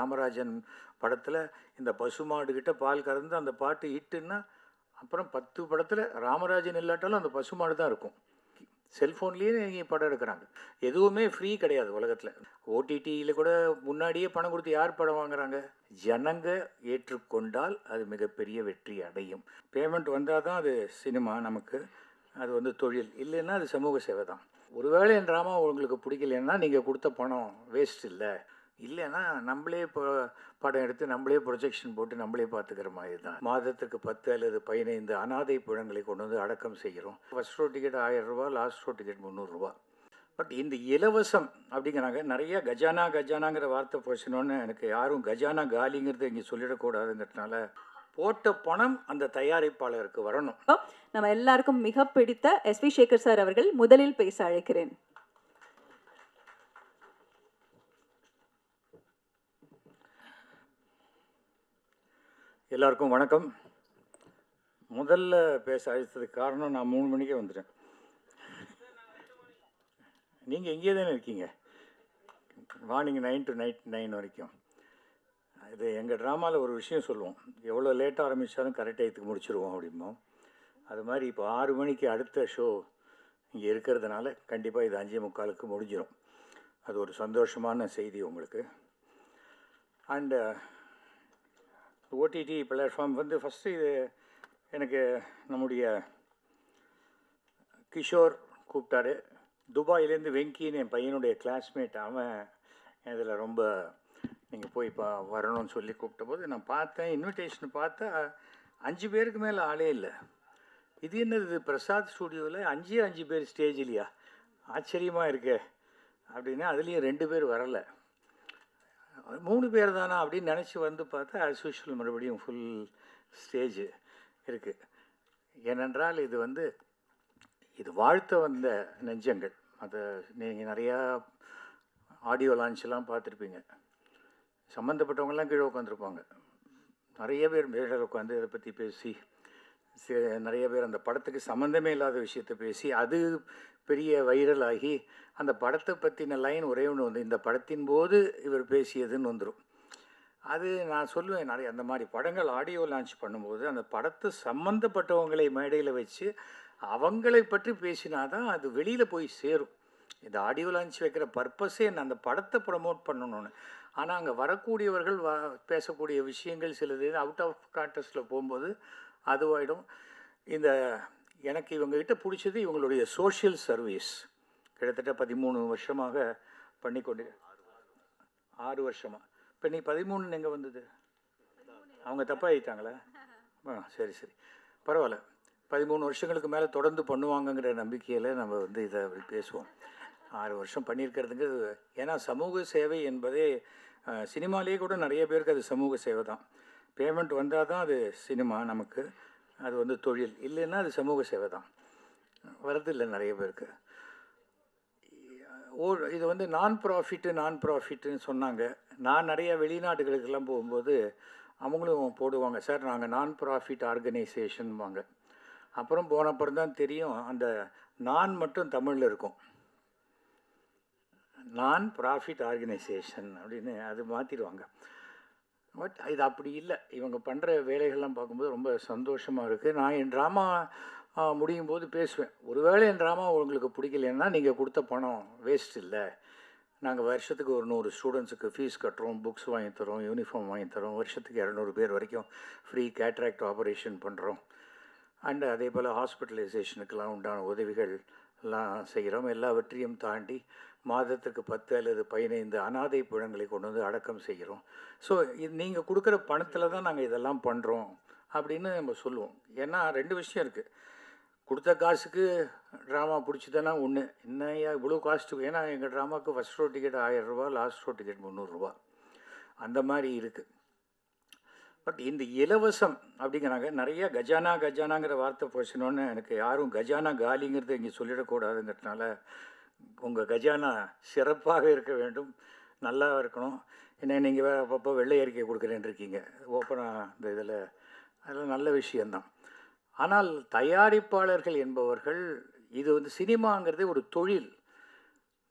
ராமராஜன் படத்தில் இந்த பசுமாடுகிட்ட பால் கறந்து அந்த பாட்டு ஹிட்டுன்னா அப்புறம் 10 படத்தில் ராமராஜன் இல்லாட்டாலும் அந்த பசுமாடு தான் இருக்கும். செல்ஃபோன்லேயே நீங்கள் படம் எடுக்கிறாங்க. எதுவுமே ஃப்ரீ கிடையாது உலகத்தில். ஓடிடியில் கூட முன்னாடியே பணம் கொடுத்து யார் படம் வாங்குறாங்க? ஜனங்க ஏற்றுக்கொண்டால் அது மிகப்பெரிய வெற்றி அடையும். பேமெண்ட் வந்தால் தான் அது சினிமா நமக்கு, அது தொழில். இல்லைன்னா அது சமூக சேவை தான். ஒருவேளை என் ட்ராமா உங்களுக்கு பிடிக்கலன்னா நீங்கள் கொடுத்த பணம் வேஸ்ட் இல்லை. இல்லைன்னா நம்மளே இப்போ படம் எடுத்து நம்மளே ப்ரொஜெக்ஷன் போட்டு நம்மளே பார்த்துக்கிற மாதிரி தான். மாதத்துக்கு 10 அல்லது 15 அனாதை பிணங்களை கொண்டு வந்து அடக்கம் செய்கிறோம். ஃபர்ஸ்ட் ஷோ டிக்கெட் 1000 ரூபா, லாஸ்ட் ஷோ டிக்கெட் 300 ரூபா. பட் இந்த இலவசம் அப்படிங்கிறாங்க. நிறைய கஜானாங்கிற வார்த்தை போச்சுனோன்னு எனக்கு யாரும் கஜானா காலிங்கிறத இங்கே சொல்லிடக்கூடாதுங்கிறதுனால போட்ட பணம் அந்த தயாரிப்பாளருக்கு வரணும். நம்ம எல்லாருக்கும் மிக பிடித்த எஸ்.வி. சேகர் சார் அவர்கள் முதலில் பேச அழைக்கிறேன். எல்லாருக்கும் வணக்கம். முதல்ல பேச அழைத்ததுக்கு காரணம் நான் 3 மணிக்கே வந்துட்டேன். நீங்கள் எங்கே தானே இருக்கீங்க, மார்னிங் 9 to நைட் 9 வரைக்கும். இது எங்கள் ட்ராமாவில் ஒரு விஷயம் சொல்லுவோம், எவ்வளோ லேட்டாக ஆரம்பித்தாலும் கரெக்ட் டயத்துக்கு முடிச்சிருவோம் அப்படிம்போம். அது மாதிரி இப்போ 6 மணிக்கு அடுத்த ஷோ இங்கே இருக்கிறதுனால கண்டிப்பாக இது 5:45க்கு முடிஞ்சிடும். அது ஒரு சந்தோஷமான செய்தி உங்களுக்கு. அண்டு ஓடிடி பிளாட்ஃபார்ம் ஃபஸ்ட்டு இது எனக்கு நம்முடைய கிஷோர் கூப்பிட்டாரு. துபாயிலேருந்து வெங்கின்னு என் பையனுடைய கிளாஸ்மேட், அவன் இதில் ரொம்ப நீங்கள் போய் வரணும்னு சொல்லி கூப்பிட்ட போது நான் பார்த்தேன், இன்விடேஷன் பார்த்தா 5 பேருக்கு மேலே ஆளே இல்லை. இது என்னது பிரசாத் ஸ்டூடியோவில் 5 பேர் ஸ்டேஜ் இல்லையா, ஆச்சரியமாக இருக்கே அப்படின்னா அதுலேயும் 2 பேர் வரலை, 3 பேர் தானா அப்படின்னு நினச்சி பார்த்தா ஆஸ் யூஷுவல் மறுபடியும் ஃபுல் ஸ்டேஜ் இருக்குது. ஏனென்றால் இது வாழ்த்த வந்த நெஞ்சங்கள். அதை நீங்கள் நிறையா ஆடியோ லான்ச்செலாம் பார்த்துருப்பீங்க. சம்மந்தப்பட்டவங்கெல்லாம் கீழே உட்காந்துருப்பாங்க. நிறைய பேர் மேலே உட்காந்து இதை பற்றி பேசி, நிறைய பேர் அந்த படத்துக்கு சம்மந்தமே இல்லாத விஷயத்தை பேசி அது பெரிய வைரல் ஆகி அந்த படத்தை பற்றின லைன் ஒரே ஒன்று இந்த படத்தின் போது இவர் பேசியதுன்னு வந்துடும். அது நான் சொல்லுவேன், நிறைய அந்த மாதிரி படங்கள் ஆடியோ லான்ச் பண்ணும்போது அந்த படத்தை சம்மந்தப்பட்டவங்களை மேடையில் வச்சு அவங்களை பற்றி பேசினா தான் அது வெளியில் போய் சேரும். இந்த ஆடியோ லான்ச் வைக்கிற பர்பஸே அந்த படத்தை ப்ரமோட் பண்ணணும்னு. ஆனால் அங்கே வரக்கூடியவர்கள் பேசக்கூடிய விஷயங்கள் சிலது அவுட் ஆஃப் கான்டெக்ஸ்டில் போகும்போது அதுவாயிடும். எனக்கு இவங்ககிட்ட பிடிச்சது இவங்களுடைய சோஷியல் சர்வீஸ். கிட்டத்தட்ட 13 வருஷமாக பண்ணிக்கொண்டு 6 வருஷமாக. இப்போ நீ 13 எங்கே வந்தது? அவங்க தப்பாக ஆகிட்டாங்களா? சரி பரவாயில்ல. 13 வருஷங்களுக்கு மேலே தொடர்ந்து பண்ணுவாங்கங்கிற நம்பிக்கையில் நம்ம இதை பேசுவோம். 6 வருஷம் பண்ணியிருக்கிறதுங்கிறது, ஏன்னா சமூக சேவை என்பதே சினிமாலேயே கூட நிறைய பேருக்கு அது சமூக சேவை தான். பேமெண்ட் வந்தால் தான் அது சினிமா நமக்கு, அது தொழில். இல்லைன்னா அது சமூக சேவை தான். வரதில்லை நிறைய பேருக்கு. இது நான் ப்ராஃபிட்டுன்னு சொன்னாங்க. நான் நிறைய வெளிநாட்டுகளுக்கெல்லாம் போகும்போது அவங்களும் போடுவாங்க, சார் நாங்கள் நான் ப்ராஃபிட் ஆர்கனைசேஷன் வாங்க. அப்புறம் போனப்புறம் தான் தெரியும் அந்த நான் மட்டும் தமிழில் இருக்கும், நான் ப்ராஃபிட் ஆர்கனைசேஷன் அப்படின்னு அது மாற்றிடுவாங்க. பட் இது அப்படி இல்லை. இவங்க பண்ணுற வேலைகள்லாம் பார்க்கும்போது ரொம்ப சந்தோஷமாக இருக்குது. நான் என் ட்ராமா முடியும் போது பேசுவேன், ஒருவேளை என் ட்ராமா உங்களுக்கு பிடிக்கலன்னா நீங்கள் கொடுத்த பணம் வேஸ்ட் இல்லை. நாங்கள் வருஷத்துக்கு ஒரு 100 ஸ்டூடெண்ட்ஸுக்கு ஃபீஸ் கட்டுறோம், புக்ஸ் வாங்கி தரோம், யூனிஃபார்ம் வாங்கி தரோம், வருஷத்துக்கு 200 பேர் வரைக்கும் ஃப்ரீ கேட்ராக்ட் ஆப்ரேஷன் பண்ணுறோம். அண்டு அதே போல் ஹாஸ்பிட்டலைசேஷனுக்கெல்லாம் உண்டான உதவிகள்லாம் செய்கிறோம். எல்லாவற்றையும் தாண்டி மாதத்துக்கு 10 அல்லது 15 அனாதை பிணங்களை கொண்டு வந்து அடக்கம் செய்கிறோம். ஸோ இது நீங்கள் கொடுக்குற பணத்தில் தான் நாங்கள் இதெல்லாம் பண்ணுறோம் அப்படின்னு நம்ம சொல்லுவோம். ஏன்னா 2 விஷயம் இருக்குது. கொடுத்த காசுக்கு ட்ராமா பிடிச்சிதானா ஒன்று, என்னையா இவ்வளோ காஸ்ட்டு? ஏன்னா எங்கள் ட்ராமாவுக்கு ஃபஸ்ட் ஷோ டிக்கெட் 1000 ரூபா, லாஸ்ட் ஷோ டிக்கெட் 300 ரூபா, அந்த மாதிரி இருக்குது. பட் இந்த இலவசம் அப்படிங்கிறாங்க. நிறைய கஜானாங்கிற வார்த்தை போச்சுனோன்னு எனக்கு யாரும் கஜானா காலிங்கிறத இங்கே சொல்லிடக்கூடாதுங்கிறதுனால உங்கள் கஜானா சிறப்பாக இருக்க வேண்டும், நல்லா இருக்கணும். ஏன்னா நீங்கள் வேறு அப்பப்போ வெள்ளை அறிக்கை கொடுக்குறேன்னு இருக்கீங்க ஓப்பனாக இந்த இதில், அதெல்லாம் நல்ல விஷயந்தான். ஆனால் தயாரிப்பாளர்கள் என்பவர்கள் இது சினிமாங்கிறது ஒரு தொழில்,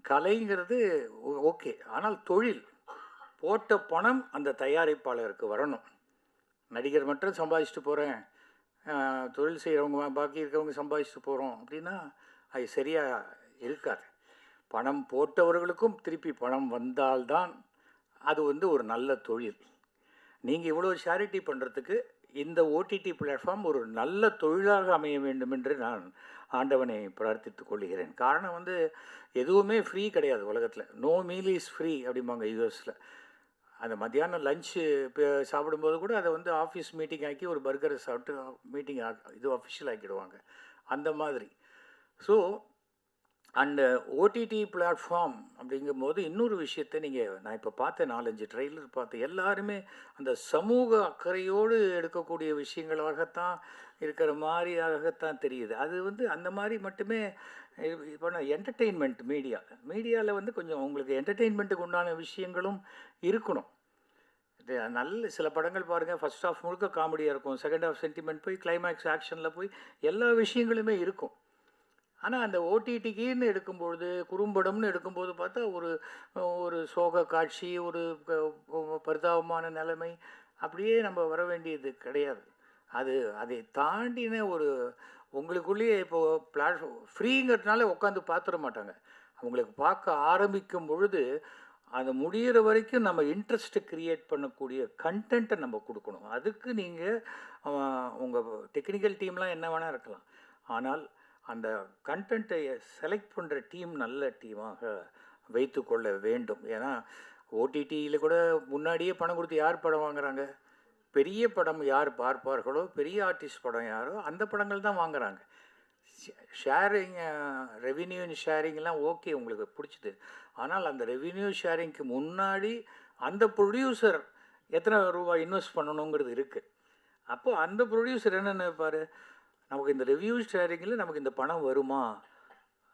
கலைங்கிறது ஓகே, ஆனால் தொழில் போட்ட பணம் அந்த தயாரிப்பாளருக்கு வரணும். நடிகர் மட்டும் சம்பாதிச்சுட்டு போகிறேன், தொழில் செய்கிறவங்க பாக்கி இருக்கவங்க சம்பாதிச்சுட்டு போகிறோம் அப்படின்னா அது சரியாக இருக்காது. பணம் போட்டவர்களுக்கும் திருப்பி பணம் வந்தால்தான் அது வந்து ஒரு நல்ல தொழில். நீங்கள் இவ்வளோ சேரிட்டி பண்ணுறதுக்கு இந்த ஓடிடி பிளாட்ஃபார்ம் ஒரு நல்ல தொழிலாக அமைய வேண்டும் என்று நான் ஆண்டவனை பிரார்த்தித்து கொள்கிறேன். காரணம் வந்து எதுவுமே ஃப்ரீ கிடையாது உலகத்தில். நோ மீல் இஸ் ஃப்ரீ அப்படிம்பாங்க யூஎஸில். அந்த மத்தியானம் லஞ்சு சாப்பிடும்போது கூட அதை வந்து ஆஃபீஸ் மீட்டிங் ஆக்கி ஒரு பர்கரை சாப்பிட்டு மீட்டிங் இது அஃபிஷியல் ஆக்கிடுவாங்க அந்த மாதிரி. ஸோ அந்த ஓடிடி பிளாட்ஃபார்ம் அப்படிங்கும்போது இன்னொரு விஷயத்தை நான் இப்போ பார்த்தேன், 4-5 ட்ரெய்லர் பார்த்தேன். எல்லாருமே அந்த சமூக அக்கறையோடு எடுக்கக்கூடிய விஷயங்களாகத்தான் இருக்கிற மாதிரியாகத்தான் தெரியுது. அது வந்து அந்த மாதிரி மட்டுமே இப்போ என்டர்டெயின்மெண்ட் மீடியாவில் வந்து கொஞ்சம் உங்களுக்கு என்டர்டெயின்மெண்ட்டுக்கு உண்டான விஷயங்களும் இருக்கணும். நல்ல சில படங்கள் பாருங்கள், ஃபர்ஸ்ட் ஹாஃப் முழுக்க காமெடியாக இருக்கும், செகண்ட் ஹாஃப் சென்டிமெண்ட் போய் கிளைமேக்ஸ் ஆக்ஷனில் போய் எல்லா விஷயங்களுமே இருக்கும். ஆனால் அந்த ஓடிடிக்குன்னு எடுக்கும்பொழுது, குறும்படம்னு எடுக்கும்போது பார்த்தா ஒரு சோக காட்சி, ஒரு பரிதாபமான நிலைமை அப்படியே நம்ம வர வேண்டியது கிடையாது. அதை தாண்டின உங்களுக்குள்ளேயே இப்போது ஃப்ரீங்கிறதுனால உட்காந்து பார்த்துட மாட்டாங்க. அவங்களுக்கு பார்க்க ஆரம்பிக்கும் பொழுது அது முடிகிற வரைக்கும் நம்ம இன்ட்ரெஸ்ட்டு க்ரியேட் பண்ணக்கூடிய கண்டென்ட்டை நம்ம கொடுக்கணும். அதுக்கு நீங்கள் உங்கள் டெக்னிக்கல் டீம்லாம் என்ன வேணால் இருக்கலாம், ஆனால் அந்த கண்டென்ட்டை செலக்ட் பண்ணுற டீம் நல்ல டீமாக வைத்து கொள்ள வேண்டும். ஏன்னா ஓடிடியில் கூட முன்னாடியே பணம் கொடுத்து யார் படம் வாங்குகிறாங்க? பெரிய படம் யார் பார்ப்பார்களோ, பெரிய ஆர்டிஸ்ட் படம் யாரோ அந்த படங்கள் தான் வாங்குகிறாங்க. ஷேரிங், ரெவின்யூ ஷேரிங்லாம் ஓகே உங்களுக்கு பிடிச்சிது. ஆனால் அந்த ரெவின்யூ ஷேரிங்க்கு முன்னாடி அந்த ப்ரொடியூசர் எத்தனை ரூபாய் இன்வெஸ்ட் பண்ணணுங்கிறது இருக்குது. அப்போது அந்த ப்ரொடியூசர் என்ன நினைப்பார், நமக்கு இந்த ரெவ்யூ ஷேரிங்கில் நமக்கு இந்த பணம் வருமா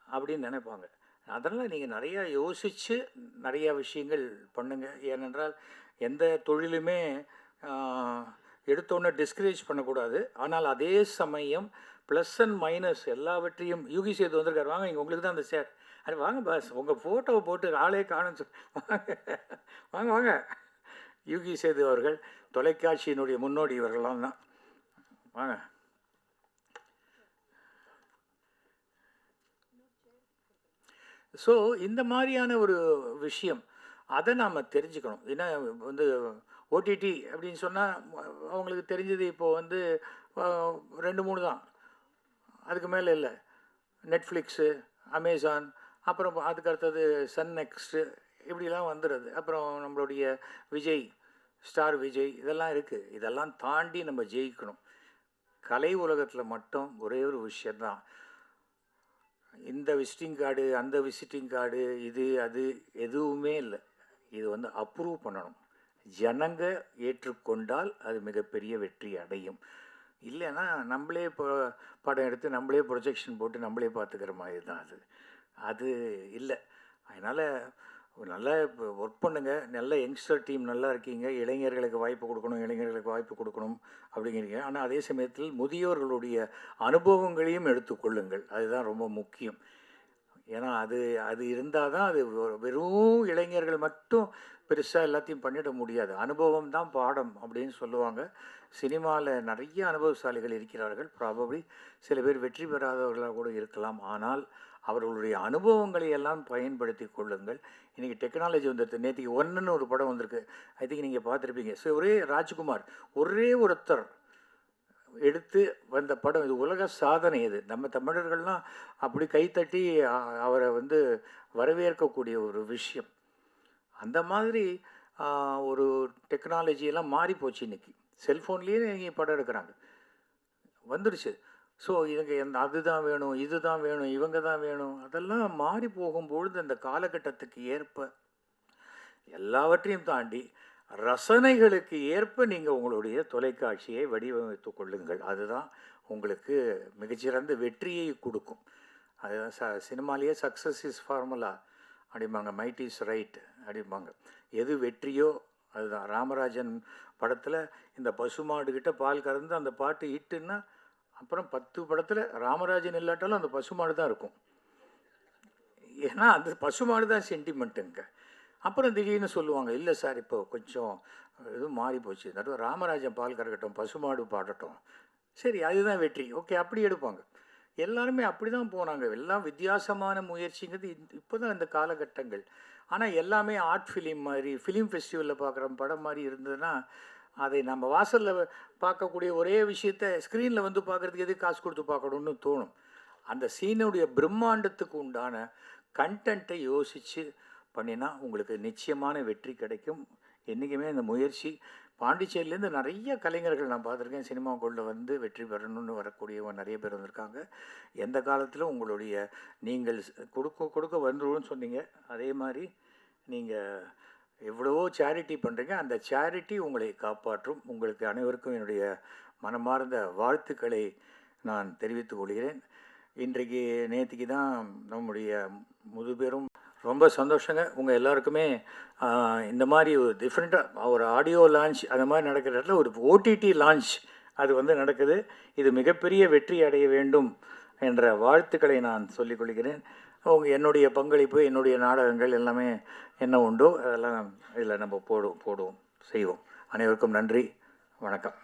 அப்படின்னு நினைப்பாங்க. அதனால் நீங்கள் நிறையா யோசித்து நிறையா விஷயங்கள் பண்ணுங்கள். ஏனென்றால் எந்த தொழிலுமே எடுத்தோன்னே டிஸ்கரேஜ் பண்ணக்கூடாது. ஆனால் அதே சமயம் ப்ளஸ் அண்ட் மைனஸ் எல்லாவற்றையும் யூகி சேது வந்திருக்காரு, வாங்க இங்கே உங்களுக்கு தான் அந்த ஷேர். அது வாங்க பாஸ், உங்கள் ஃபோட்டோவை போட்டு ஆளே காணும் வாங்க வாங்க வாங்க. யூகி சேது அவர்கள் தொலைக்காட்சியினுடைய முன்னோடி இவர்களாம் தான், வாங்க. ஸோ இந்த மாதிரியான ஒரு விஷயம் அதை நாம் தெரிஞ்சுக்கணும். ஏன்னா வந்து ஓடிடி அப்படின்னு சொன்னால் அவங்களுக்கு தெரிஞ்சது இப்போது வந்து 2-3 தான், அதுக்கு மேலே இல்லை. நெட்ஃப்ளிக்ஸு, அமேசான், அப்புறம் அதுக்கு அடுத்தது சன் நெக்ஸ்ட்டு, இப்படிலாம் வந்துடுது. அப்புறம் நம்மளுடைய விஜய், ஸ்டார் விஜய், இதெல்லாம் இருக்குது. இதெல்லாம் தாண்டி நம்ம ஜெயிக்கணும். கலை உலகத்தில் மட்டும் ஒரே ஒரு விஷயந்தான், இந்த விசிட்டிங் கார்டு அந்த விசிட்டிங் கார்டு இது அது எதுவுமே இல்லை. இது வந்து அப்ரூவ் பண்ணணும். ஜனங்க ஏற்றுக்கொண்டால் அது மிகப்பெரிய வெற்றி அடையும். இல்லைன்னா நம்மளே இப்போ படம் எடுத்து நம்மளே ப்ரொஜெக்ஷன் போட்டு நம்மளே பார்த்துக்கிற மாதிரி தான் அது இல்லை. அதனால் நல்லா ஒர்க் பண்ணுங்கள். நல்ல யங்ஸ்டர் டீம் நல்லா இருக்கீங்க, இளைஞர்களுக்கு வாய்ப்பு கொடுக்கணும் அப்படிங்கிறீங்க. ஆனால் அதே சமயத்தில் முதியோர்களுடைய அனுபவங்களையும் எடுத்துக்கொள்ளுங்கள், அதுதான் ரொம்ப முக்கியம். ஏன்னா அது இருந்தால் தான் அது வெறும் இளைஞர்கள் மட்டும் பெருசாக எல்லாத்தையும் பண்ணிட முடியாது. அனுபவம் தான் பாடம் அப்படின்னு சொல்லுவாங்க. சினிமாவில் நிறைய அனுபவசாலிகள் இருக்கிறார்கள். ப்ராபப்ளி சில பேர் வெற்றி பெறாதவர்களாக கூட இருக்கலாம். ஆனால் அவர்களுடைய அனுபவங்களை எல்லாம் பயன்படுத்தி கொள்ளுங்கள். இன்றைக்கி டெக்னாலஜி வந்துடுது. நேற்றுக்கு ஒன்றுன்னு ஒரு படம் வந்திருக்கு, ஐ திங்க் நீங்கள் பார்த்துருப்பீங்க. ஸோ ராஜ்குமார் ஒரே ஒருத்தர் எடுத்து வந்த படம், இது உலக சாதனை. இது நம்ம தமிழர்கள்லாம் அப்படி கைத்தட்டி அவரை வந்து வரவேற்கக்கூடிய ஒரு விஷயம். அந்த மாதிரி ஒரு டெக்னாலஜியெல்லாம் மாறி போச்சு. இன்றைக்கி செல்ஃபோன்லேயே நீங்கள் படம் எடுக்கிறாங்க, வந்துடுச்சு. ஸோ இதுங்க அதுதான் வேணும், இதுதான் வேணும், இவங்க தான் வேணும், அதெல்லாம் மாறி போகும்பொழுது அந்த காலகட்டத்துக்கு ஏற்ப எல்லாவற்றையும் தாண்டி ரசனைகளுக்கு ஏற்ப நீங்கள் உங்களுடைய தொலைக்காட்சியை வடிவமைத்து கொள்ளுங்கள். அதுதான் உங்களுக்கு மிகச்சிறந்த வெற்றியை கொடுக்கும். அதுதான் சினிமாலேயே சக்ஸஸ் இஸ் ஃபார்முலா அப்படிம்பாங்க, மைட் இஸ் ரைட் அப்படிம்பாங்க. எது வெற்றியோ அதுதான். ராமராஜன் படத்தில் இந்த பசுமாடுகிட்ட பால் கறந்து அந்த பாட்டு ஹிட்டுன்னா அப்புறம் 10 படத்தில் ராமராஜன் இல்லாட்டாலும் அந்த பசுமாடு தான் இருக்கும். ஏன்னா அந்த பசுமாடு தான் சென்டிமெண்ட்டுங்க. அப்புறம் திடீர்னு சொல்லுவாங்க, இல்லை சார் இப்போ கொஞ்சம் இதுவும் மாறி போச்சு, நடுவு ராமராஜன் பால் கறக்கட்டும், பசுமாடு பாடட்டும். சரி, அதுதான் வெற்றி. ஓகே, அப்படி எடுப்பாங்க. எல்லாருமே அப்படி தான் போனாங்க. எல்லாம் வித்தியாசமான முயற்சிங்கிறது இப்போ தான் இந்த காலகட்டங்கள். ஆனால் எல்லாமே ஆர்ட் ஃபிலிம் மாதிரி, ஃபிலிம் ஃபெஸ்டிவலில் பார்க்குற படம் மாதிரி இருந்ததுன்னா, அதை நம்ம வாசலில் பார்க்கக்கூடிய ஒரே விஷயத்த ஸ்க்ரீனில் வந்து பார்க்குறதுக்கு எதுக்கு காசு கொடுத்து பார்க்கணுன்னு தோணும். அந்த சீனுடைய பிரம்மாண்டத்துக்கு உண்டான கண்டென்ட்டை யோசித்து பண்ணினா உங்களுக்கு நிச்சயமான வெற்றி கிடைக்கும். என்றைக்குமே இந்த முயற்சி பாண்டிச்சேரியிலேருந்து நிறைய கலைஞர்கள் நான் பார்த்துருக்கேன். சினிமாக்குள்ளே வந்து வெற்றி பெறணும்னு வரக்கூடியவங்க நிறைய பேர் வந்திருக்காங்க. எந்த காலத்திலும் உங்களுடைய நீங்கள் கொடுக்க வந்துருவோன்னு சொன்னீங்க. அதே மாதிரி நீங்கள் எவ்வளவோ சேரிட்டி பண்ணுறீங்க. அந்த சேரிட்டி உங்களை காப்பாற்றும். உங்களுக்கு அனைவருக்கும் என்னுடைய மனமார்ந்த வாழ்த்துக்களை நான் தெரிவித்துக் கொள்கிறேன். இன்றைக்கு நேற்றுக்கு தான் நம்முடைய முதுபெரும் ரொம்ப சந்தோஷங்க. உங்கள் எல்லாருக்குமே இந்த மாதிரி ஒரு டிஃப்ரெண்ட்டாக ஒரு ஆடியோ லான்ச் அந்த மாதிரி நடக்கிற இடத்துல ஒரு ஓடிடி லான்ச் அது வந்து நடக்குது. இது மிகப்பெரிய வெற்றி அடைய வேண்டும் என்ற வாழ்த்துக்களை நான் சொல்லிக்கொள்கிறேன். என்னுடைய பங்களிப்பு, என்னுடைய நாடகங்கள் எல்லாமே என்ன உண்டோ அதெல்லாம் இதில் நம்ம போடுவோம் செய்வோம். அனைவருக்கும் நன்றி, வணக்கம்.